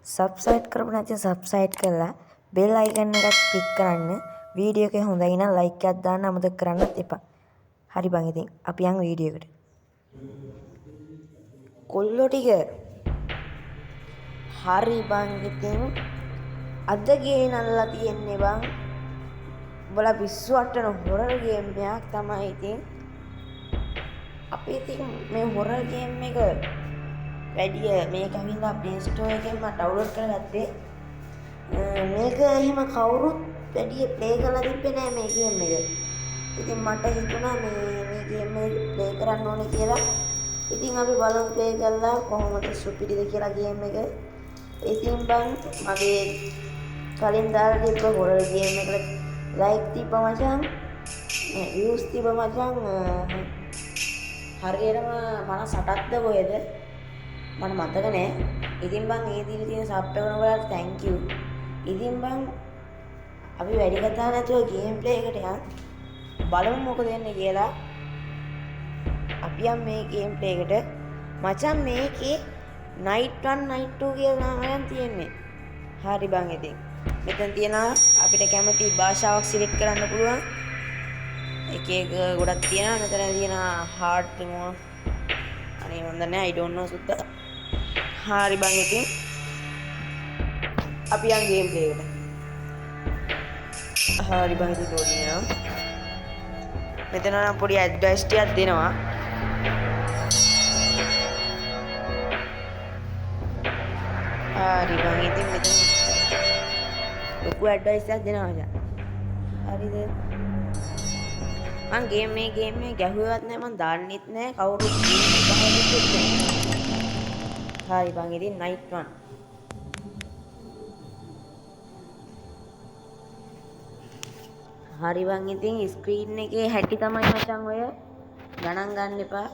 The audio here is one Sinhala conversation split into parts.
සබ්ස්ක්‍රයිබ් කරපු නැත්නම් සබ්ස්ක්‍රයිබ් කරලා බෙල් අයිකන් එකත් ක්ලික් කරන්න. වීඩියෝ එක හොඳයි නම් ලයික් එකක් දාන්න අමතක කරන්නත් එපා. හරි බං ඉතින් අපි යන් වීඩියෝ එකට. කොල්ලෝ ටික හරි බං ඉතින් අද ගේනල්ලා තියෙන්නේ බං. උඹලා පිස්සු වට්ටන හොරර් ගේම් එකක් තමයි ඉතින්. අපි ඉතින් මේ හොරර් ගේම් එක වැඩිය මේක ඇවිල්ලා ප්ලේ ස්ටෝර් එකෙන් මම ඩවුන්ලෝඩ් කරගත්තේ. මේක එහෙම කවුරුත් වැඩිය ප්ලේ කරලා තිබ්බේ නෑ මේ ගේම් එක. ඉතින් මට හිතුණා මේ ගේම් එක ප්ලේ කරන්න ඕනේ කියලා. ඉතින් අපි බලමු ප්ලේ කරලා කොහොමද සුපිරිද කියලා ගේම් එක. ඉතින් බං මගේ කලින් දාලා තිබ්බ හොරර් ගේම් එකට ලයික් තිබ්බ මචං. views තිබ්බ මචං. හරියටම 58ක්ද කොහෙද? මට මතක නෑ. ඉතින් බං ඒ දීලා තියෙන සබ් එක ඔයාලට thank you. ඉතින් බං අපි වැඩි කතා නැතුව ගේම් ප්ලේ එකට යන්. බලමු මොකද වෙන්නේ කියලා. අපි යන් මේ ගේම් ප්ලේ එකට. මචං මේකේ night 1 night 2 කියලා නමයන් තියෙන්නේ. හරි බං ඉතින්. මෙතන තියෙනවා අපිට කැමති භාෂාවක් සිලෙක්ට් කරන්න පුළුවන්. එක එක ගොඩක් තියෙනවා. මෙතන තියෙනවා heart මොන අනේ මන් දන්නේ I don't know සුද්දා. හරි බං ඉතින් අපි යන් ගේම් ප්ලේ එකට. හරි බං ඉතින් ලෝඩින් වෙනවා. මෙතන නම් පොඩි ඇඩ්වයිස් ටිකක් දෙනවා. හරි බං ඉතින් මෙතන ලොකු ඇඩ්වයිස් එකක් දෙනවා මචං. හරිද? මං ගේම් එක ගැහුවේවත් නැහැ මං දාන්නෙත් නැහැ කවුරුත් ගහන්නෙත් නැහැ. හරි බං ඉතින් night 1. හරි බං ඉතින් ස්ක්‍රීන් එකේ හැටි තමයි මචං ඔය ගණන් ගන්න එපා.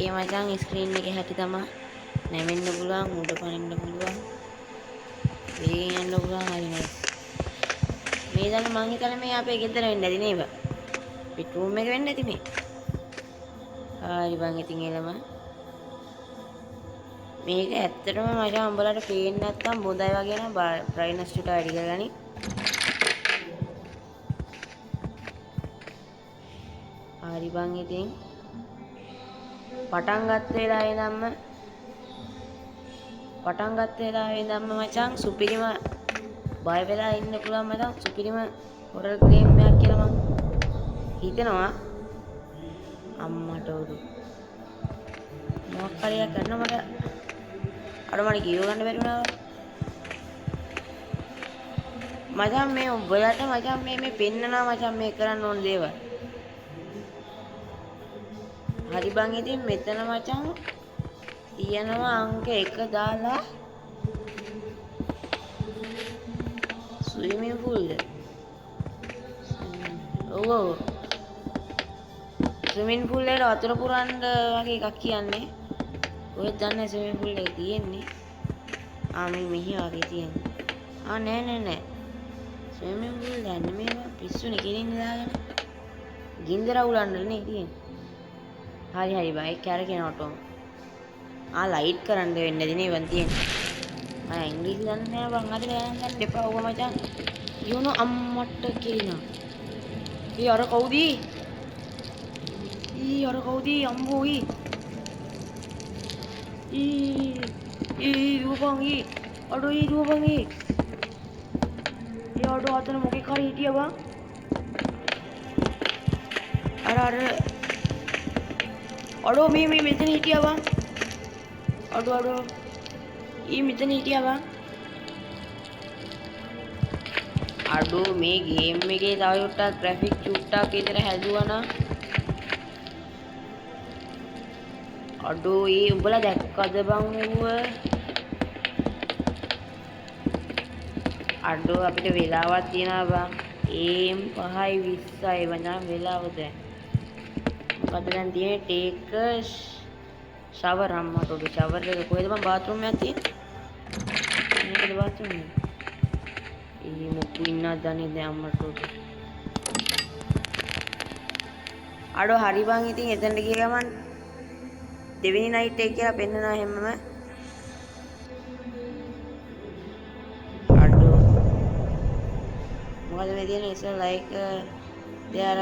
ඒ මචං ස්ක්‍රීන් එකේ හැටි තමයි නැමෙන්න පුළුවන් උඩ පනින්න පුළුවන්. මේ යන්න පුළුවන් හරි නේද? මේ දැන් මං හිතන්නේ මේ අපේ ගෙදර වෙන්න ඇති නේද? බෙඩ්රූම් එක වෙන්න ඇති මේ. හරි බං ඉතින් එළම මේක ඇත්තටම මචං උඹලට පේන්නේ නැත්තම් බොඳයි වගේ නම් බ්‍රයිට්නස් ටික වැඩි කරගනි. හරි බං ඉතින් පටන් ගත්ත වෙලාවේ ඉඳන්ම මචං සුපිරිම බය වෙලා ඉන්න පුළුවන් මචං සුපිරිම හොරර් ගේම් එකක් කියලා මං හිතනවා. අම්මට උඩු මොකක් හරි කරන්න මට අර මට කියව ගන්න බැරි වුණා. මචං මේ උඹලට මචං මේ පෙන්නනවා මචං මේ කරන්න ඕන දේවල්. හරි බං ඉතින් මෙතන මචං තියෙනවා අංක 1 දාලා ස්විමින් pool එක. ඔව් ස්විමින් pool එකට වතුර පුරන්න වගේ එකක් කියන්නේ. ඔයත් දන්නේ ස්විමින් pool එක තියෙන්නේ. මේ මෙහි වගේ තියෙන්නේ. නෑ. ස්විමින් pool දන්නේ මේ පිස්සුනේ කෙලින් දාගෙන ගින්දර උලන්නනේ තියෙන්නේ. හරි බං ඒක කැරගෙන ඔටෝම. ලයිට් කරන්න වෙන්නේ නැති නේ වන් තියෙන්නේ. ඉංග්‍රීසි දන්නේ නැහැ බං අද ගණන් ගන්න එපා ඔබ මචං. යුනෝ අම්මට කියනවා. අර කවුද? අම්බෝයි. දුවපන් අඩෝ දුවපන් අඩෝ අතන මොකෙක් හරි හිටියා බං. අඩෝ මේ මෙතන හිටියා බං. අඩෝ මෙතන හිටියා බං. අඩෝ මේ ගේම් එකේ තව චුට්ටක් ග්‍රැෆික් චුට්ටක් විතර හැදුවා නම් අඩෝ උඹලා දැක්කද බං ඌව? අඩෝ අපිට වෙලාවක් තියෙනවා බං. ඒම් 5:20යි මචං වෙලාව දැන්. මොකද දැන් තියෙන්නේ ටේක් ෂවර් අම්මට උඩ ෂවර් එක කොහෙද මම බාත්රූම් එකක් තියෙන්නේ. මේකද බාත්රූම් එක. මොකු ඉන්නවද දන්නේ නැහැ අම්මට උඩ. අඩෝ හරි බං ඉතින් එතනට ගිය ගමන් දෙවෙනි නයිට් එක කියලා පෙන්නනවා හැමම. මොකද මේ තියෙන ඉස්සෙල්ලා ලයික් දෙයාර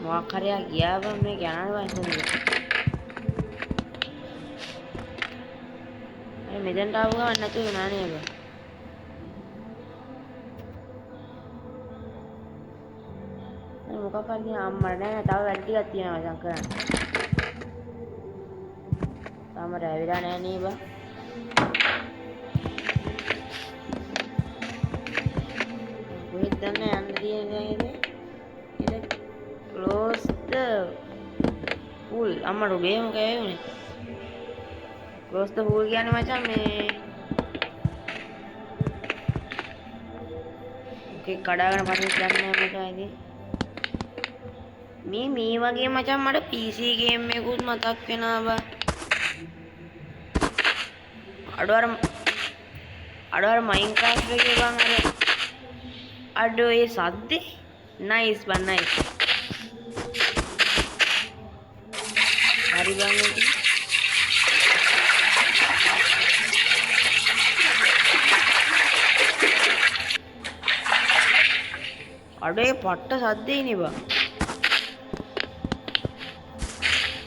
මොකක් හරියක් ගියා බං මේ යනවා කොහොමද? අර මෙතෙන්ට ආව ගමන් නැතු වෙනා නේද? මොකක් හරි අම්මට නෑ තව වැඩ ටිකක් තියෙනවා මචං කරන්න. තාම රැවිලා නෑ නේ බං. කොහෙද දන්නේ යන්න තියෙන්නේ නේද? close the pool. අම්මට උගේ මොකද වුනේ? close the pool කියන්නේ මචං මේ මොකෙක් කඩාගෙන පස්සේ දන්නේ නැහැ මචං ඉතින්. මේ වගේ මචං මට PC ගේම් එකකුත් මතක් වෙනවා බා. අඩවර Minecraft එකේ බං අඩෝ ඒ සද්දේ nice බං nice. හරි බං ඒක. අඩෝ ඒ පට්ට සද්දේ නේ බං.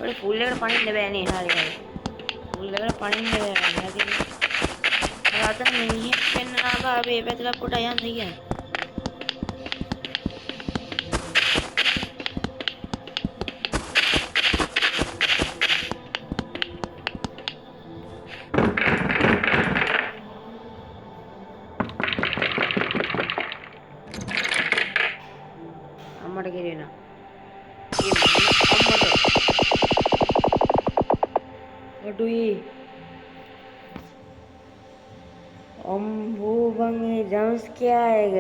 ඔය ෆුල් එකට පනින්න බෑ නේ හරි හරි. ෆුල් එකට පනින්න බෑ. හරි. රාතන මිනිහෙක් වෙන්නා බා අපි මේ පැත්තට පොඩ යන්න කියන්නේ. අම්මට කිරිනා. අම්මට. අඩුයි. අම්බෝ බං ඒ ජම්ස් කියායක.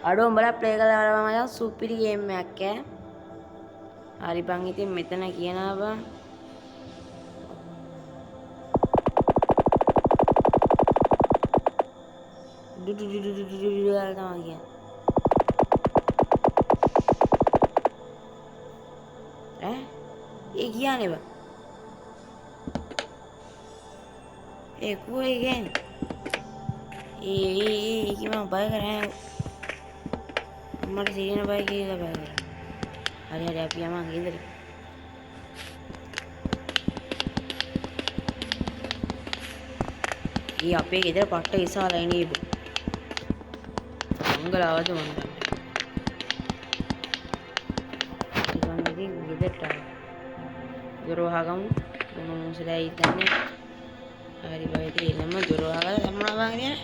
අඩෝ උඹලා ප්ලේ කරලා මම සුපිරි ගේම් එකක් ඈ. හරි බං ඉතින් මෙතන කියනවා බං. දුදු දුදු දුදු දුදු ගාලා තමයි කියන්නේ. ඒ කියන්නේ බං. ඒ කොයි ගේම්? ඒ කිම බය කරන්නේ? අම්මට සිරින බය කියලා බය කරා. හරි හරි අපි යමන් ගෙදර. ඊ අපේ ගෙදර පට්ට විශාලයි නේ බං. මංගලවද මන් දන්නේ. ඉතින් ඉතින් ගෙදරට දොර වහගමු. මොන මොසලයි ඉන්නේ. හරි බයි තියෙනම දොර වහලා දැම්මා බං ඉතින්.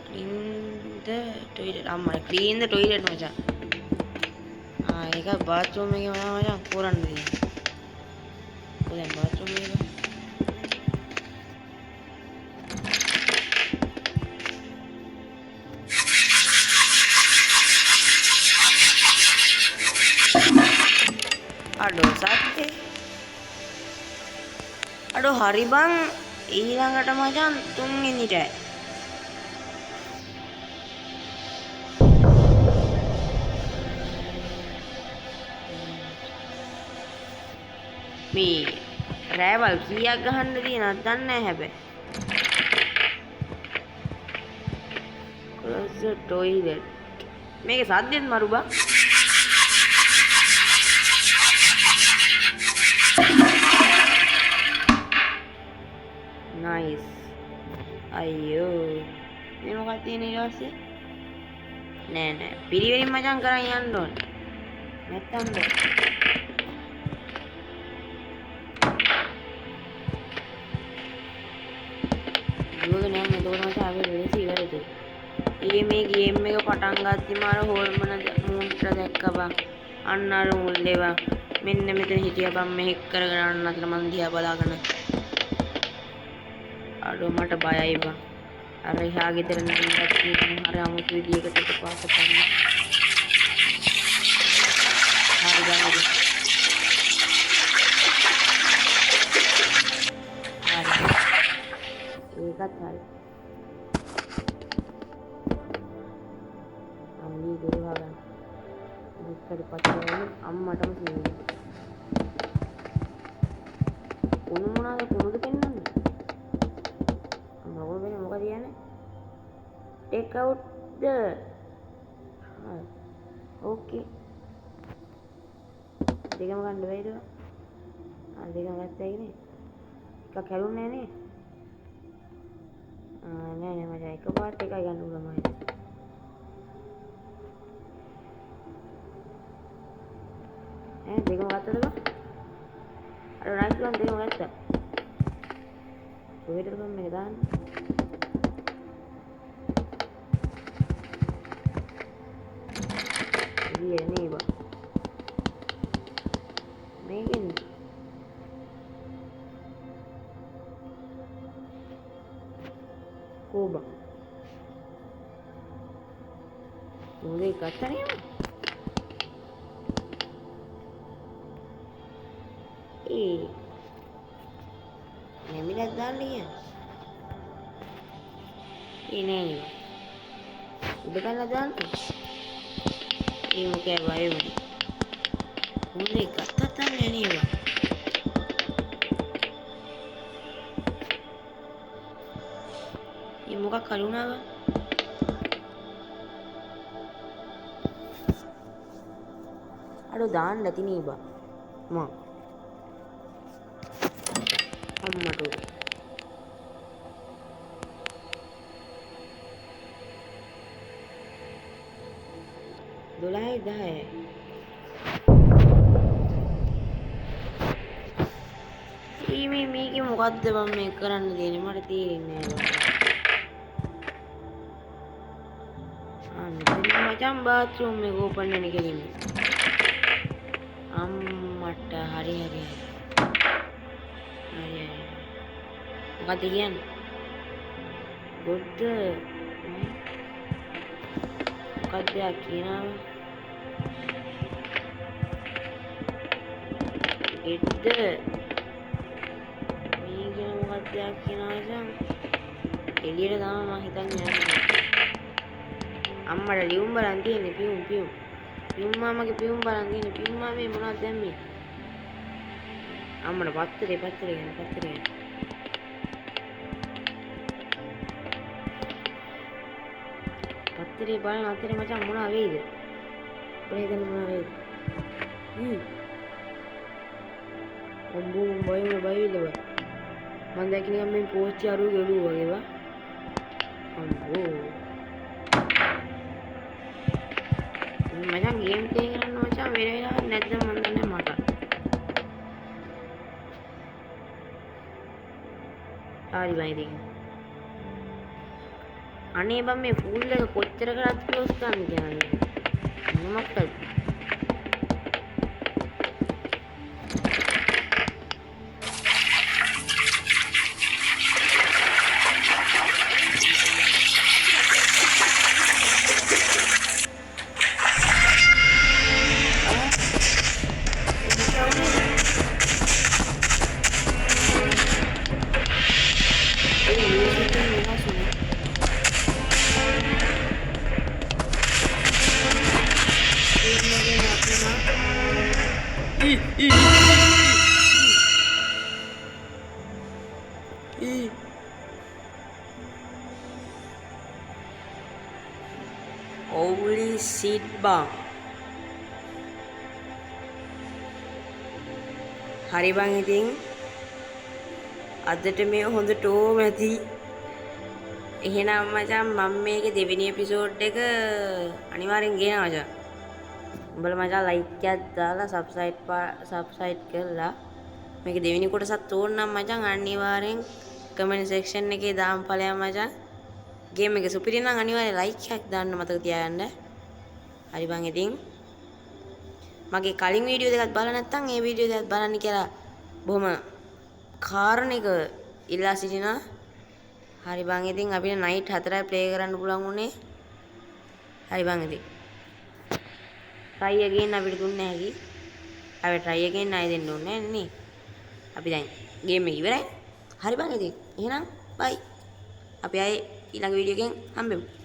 clean the toilet. අම්මා clean the toilet මචං. ඒක bathroom එකේ මචං කරන්න දෙන්නේ. කොහෙන් bathroom එක? අඩෝ සත්‍යේ අඩෝ හරි බං ඊළඟට මචං තුන්වෙනිට මේ රෑවල් කීයක් ගහන්න තියෙනවද දන්නේ නැහැ හැබැයි close the toilet මේකේ සද්දෙත් මරු බං nice අයියෝ මේ මොකක්ද තියෙන්නේ ඊට පස්සේ නෑ පිරිවෙලින් මචං කරන් යන්න ඕනේ නැත්තම් බෑ දුවගෙන යන්න එතකොට මචං අපි වෙලෙසි ඉවරද මේ ගේම් එක පටන් ගත්තම අර හෝල්මන මූන්ට දැක්කා බං අන්න අර මුල්ලේ බං මෙන්න මෙතන හිටියා බං මෙහෙක් කරගෙන අන්න අතන මන් දිහා බලාගෙන අඩෝ මට බයයි බං අර එහා ගෙදර නිකන් තියෙන අර අමුතු විදියකට පාස කරනවා හරි බං හරි ඒකත් හරි අම්මී දරුවා ගන්න දුක්කඩ පස්සේ අම්මටම කියන්නේ උණු මොනවාද කොහොමද පෙන්නන්නේ මොකද කියන්නේ take out the okay දෙකම ගන්න බැයිද? දෙකම ගත්තයි නේ. එකක් හැලුන්නේ නැහැ නේ. නෑ මචං එකපාරට එකයි ගන්න උනම දෙකම ගත්තද බං? අර නයිස් ගන්න දෙකම ගත්තා. කොහෙටද බං මේක දාන්නේ? ඉතින් නේ බං. මේකෙන් කොබ උගේ කට්ටනේ නැමිලක් දාන්න කියන්නේ නෑ උඩ කල්ලා දාන්න මොකෑ වයම උගේ කට්ටන්නේ නේවා මොකක් කරුණාව අර දාන්න නැති නේ බා මම අම්මට 12යි 10යි මේකේ මොකද්ද මම මේ කරන්න දෙන්නේ මට තේරෙන්නේ නෑ මචං බාත්රූම් එක ඕපන් වෙන කෙලින්ම අම්මට හරි මොකද කියන්නේ බුද්ධ මොකක්ද කියනවා එද්ද මේ කියන මොකක්ද කියනවා මචං එළියට දාම මම හිතන්නේ නැහැ අම්මට ලියුම් බලන් තියෙන්නේ පියුම් මාමගේ පියුම් බලන් තියෙන්නේ පියුම් මාමේ මොනවද දැම්මේ අම්මට පත්තරේ ගන්න පත්තරේ බලන අතරේ මචං මොනවා වෙයිද අපේ හිතන්නේ මොනවා වෙයිද ඔම්බෝ බයිවිලව මම දැක්ක නිකන් මේ පෝස්ට් අරුව ගෙළුවා වගේ වා අම්බෝ මචං ගේම් ප්ලේ කරන්න මචං වෙන වෙලාවක් නැද්ද මන් දන්නේ මට හරි බයි ඉතින් අනේ බම් මේ ෆූල් එක කොච්චර කරත් ක්ලෝස් ගන්න කියන්නේ මොනක්ද Holy shit bang hari bang ඉතින් අදට මේ හොඳටම ඇති එහෙනම් මචං මම මේකේ දෙවෙනි එපිසෝඩ් එක අනිවාර්යෙන් ගේනවා මචං උඹලා මචං ලයික් එකක් දාලා සබ්ස්ක්‍රයිබ් කරලා මේක දෙවෙනි කොටසත් ඕන නම් මචං අනිවාර්යෙන් කමෙන්ට් සෙක්ෂන් එකේ දාන්න ඵලයන් මචං ගේම් එක සුපිරි නම් අනිවාර්යෙන් ලයික් එකක් දාන්න මතක තියාගන්න. හරි බං ඉතින් මගේ කලින් වීඩියෝ දෙකක් බලලා නැත්නම් ඒ වීඩියෝ දෙකක් බලන්න කියලා බොහොම කාරණික ඉල්ලා සිටිනවා. හරි බං ඉතින් අපිට නයිට් 4යි ප්ලේ කරන්න පුළුවන් උනේ. හරි බං ඉතින් try again අපිට දුන්නේ නැහැ කි. අපි try again ණය දෙන්න ඕනේ නෑ නේ. අපි දැන් ගේම් එක ඉවරයි. හරි බං ඉතින් එහෙනම් bye. අපි ආයේ ඊළඟ වීඩියෝ එකෙන් හම්බෙමු.